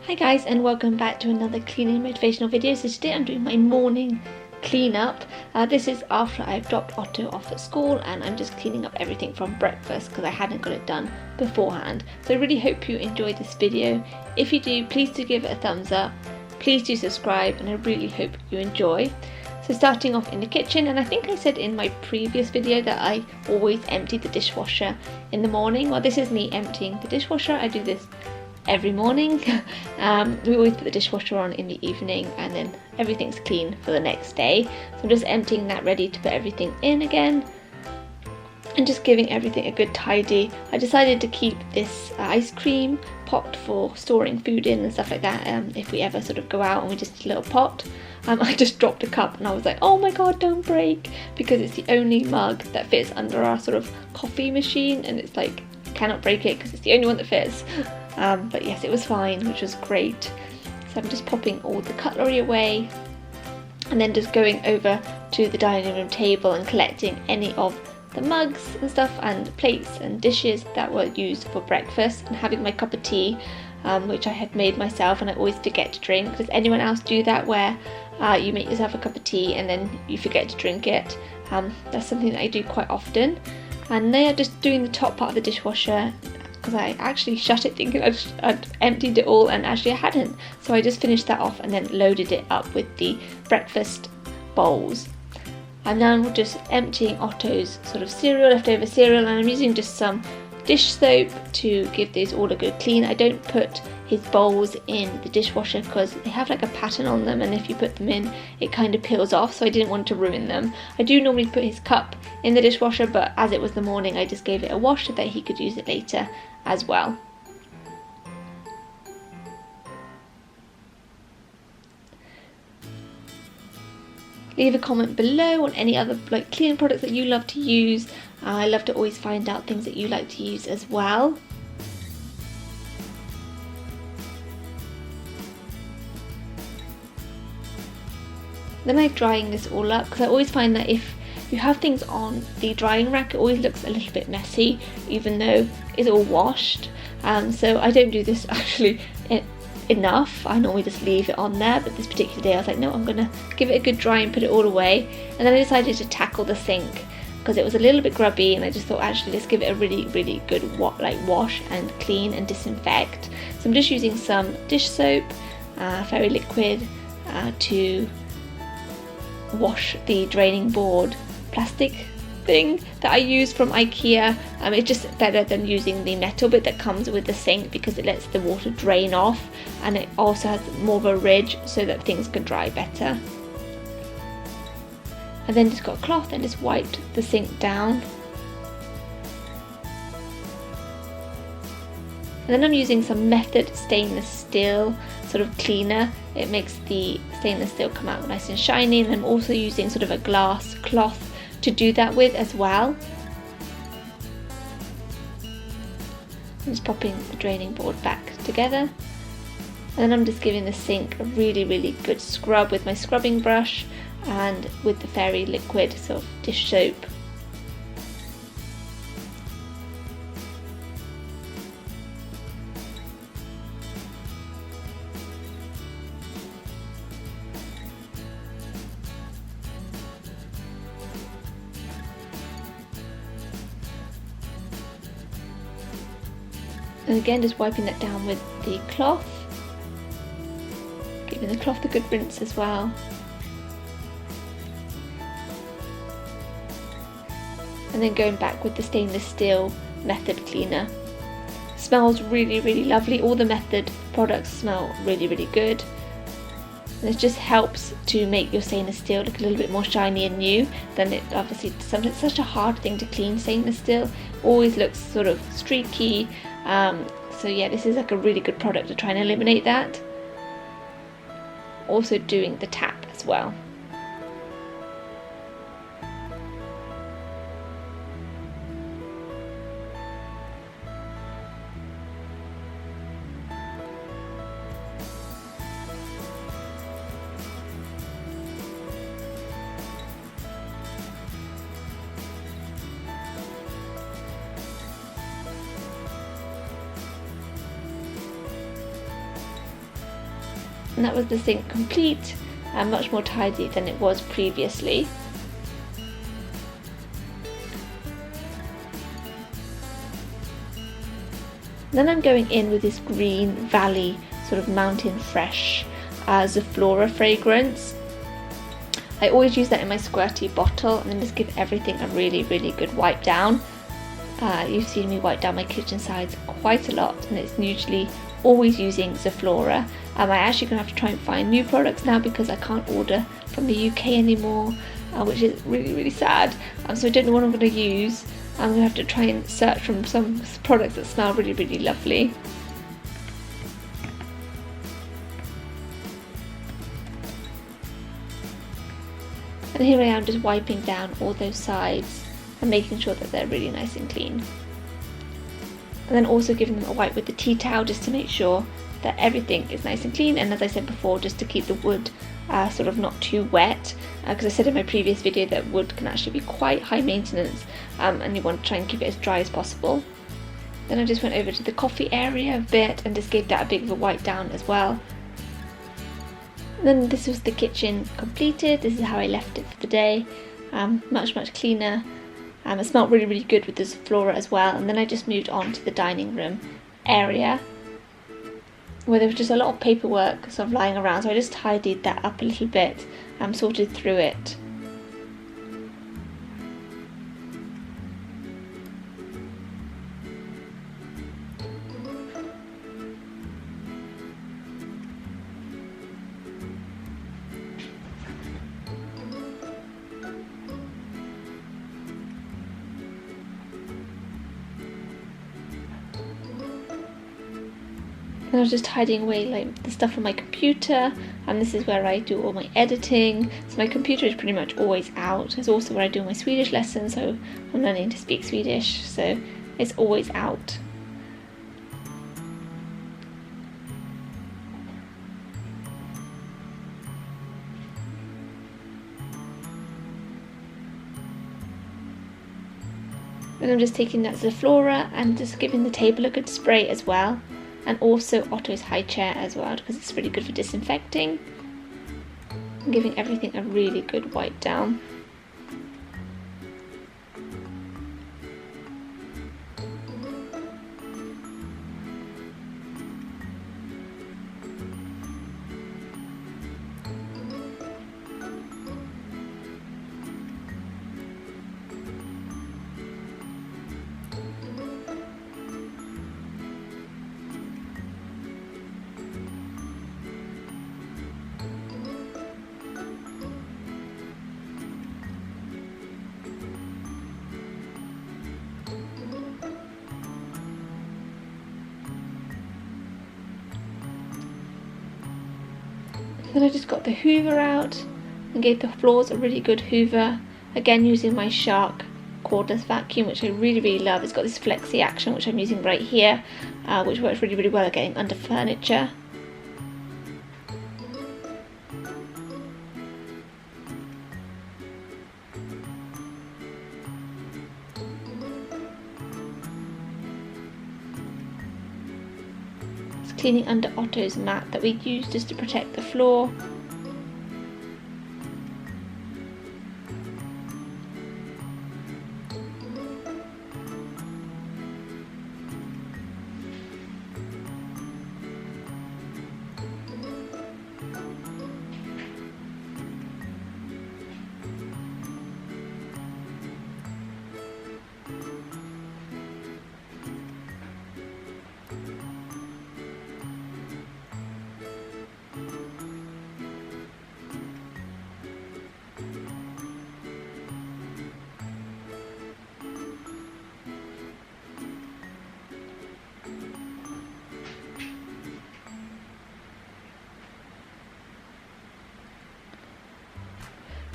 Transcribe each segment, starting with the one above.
Hi guys, and welcome back to another cleaning motivational video. So today I'm doing my morning cleanup. This is after I've dropped Otto off at school and I'm just cleaning up everything from breakfast because I hadn't got it done beforehand. So I really hope you enjoyed this video. If you do, please do give it a thumbs up. Please do subscribe, and I really hope you enjoy. So starting off in the kitchen, and I think I said in my previous video that I always empty the dishwasher in the morning. Well, this is me emptying the dishwasher. I do this every morning. We always put the dishwasher on in the evening and then everything's clean for the next day. So I'm just emptying that, ready to put everything in again and just giving everything a good tidy. I decided to keep this ice cream pot for storing food in and stuff like that, if we ever sort of go out and we just need a little pot. I just dropped a cup and I was like, oh my god, don't break, because it's the only mug that fits under our sort of coffee machine, and it's like, cannot break it because it's the only one that fits. But yes, it was fine, which was great. So I'm just popping all the cutlery away and then just going over to the dining room table and collecting any of the mugs and stuff and plates and dishes that were used for breakfast, and having my cup of tea, which I had made myself and I always forget to drink. Does anyone else do that, where you make yourself a cup of tea and then you forget to drink it? That's something that I do quite often. And they are just doing the top part of the dishwasher because I actually shut it thinking I'd emptied it all, and actually I hadn't. So I just finished that off and then loaded it up with the breakfast bowls. And now we're just emptying Otto's sort of cereal, leftover cereal, and I'm using just some dish soap to give these all a good clean. I don't put his bowls in the dishwasher because they have like a pattern on them, and if you put them in it kind of peels off, so I didn't want to ruin them. I do normally put his cup in the dishwasher, but as it was the morning I just gave it a wash so that he could use it later as well. Leave a comment below on any other cleaning products that you love to use. I love to always find out things that you like to use as well. Then I'm drying this all up because I always find that if you have things on the drying rack, it always looks a little bit messy even though it's all washed. So I don't do this actually enough. I normally just leave it on there, but this particular day I was like, no, I'm gonna give it a good dry and put it all away. And then I decided to tackle the sink because it was a little bit grubby, and I just thought, actually let's give it a really good wash and clean and disinfect. So I'm just using some dish soap, fairy liquid, to wash the draining board plastic thing that I use from IKEA. It's just better than using the metal bit that comes with the sink because it lets the water drain off, and it also has more of a ridge so that things can dry better. I then just got a cloth and just wiped the sink down. And then I'm using some Method stainless steel sort of cleaner. It makes the stainless steel come out nice and shiny, and I'm also using sort of a glass cloth to do that with as well. I'm just popping the draining board back together, and then I'm just giving the sink a really good scrub with my scrubbing brush and with the fairy liquid sort of dish soap. And again, just wiping that down with the cloth, giving the cloth a good rinse as well. And then going back with the stainless steel Method cleaner. Smells really lovely. All the Method products smell really good. And it just helps to make your stainless steel look a little bit more shiny and new than it obviously sometimes. It's such a hard thing to clean, stainless steel. Always looks sort of streaky. So yeah, this is like a really good product to try and eliminate that. Also doing the tap as well. and that was the sink complete and much more tidy than it was previously. Then I'm going in with this Green Valley sort of mountain fresh Zaflora fragrance. I always use that in my squirty bottle and then just give everything a really good wipe down. You've seen me wipe down my kitchen sides quite a lot, and it's usually always using Zaflora. I'm actually going to have to try and find new products now because I can't order from the UK anymore, which is really sad. So I don't know what I'm going to use. I'm going to have to try and search from some products that smell really lovely. And here I am just wiping down all those sides and making sure that they're really nice and clean. And then also giving them a wipe with the tea towel just to make sure that everything is nice and clean, and as I said before, just to keep the wood sort of not too wet, because I said in my previous video that wood can actually be quite high maintenance, and you want to try and keep it as dry as possible. Then I just went over to the coffee area a bit and just gave that a bit of a wipe down as well. And then this was the kitchen completed. This is how I left it for the day. Much cleaner. It smelled really good with the Zaflora as well. And then I just moved on to the dining room area, where there was just a lot of paperwork sort of lying around, so I just tidied that up a little bit and sorted through it. And I was just tidying away like the stuff on my computer, and this is where I do all my editing. So my computer is pretty much always out. It's also where I do my Swedish lessons, so I'm learning to speak Swedish, so it's always out. And I'm just taking that Zaflora and just giving the table a good spray as well. And also Otto's high chair as well, because it's really good for disinfecting. And giving everything a really good wipe down. Then I just got the hoover out and gave the floors a really good hoover, again using my Shark cordless vacuum, which I really love. It's got this flexi action, which I'm using right here, which works really well at getting under furniture. Cleaning under Otto's mat that we use just to protect the floor.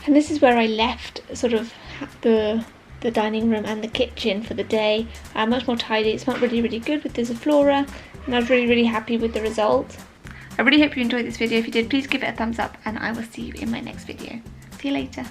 And this is where I left sort of the dining room and the kitchen for the day. Much more tidy. It smelled really good with the Zaflora, and I was really happy with the result. I really hope you enjoyed this video. If you did, please give it a thumbs up, and I will see you in my next video. See you later.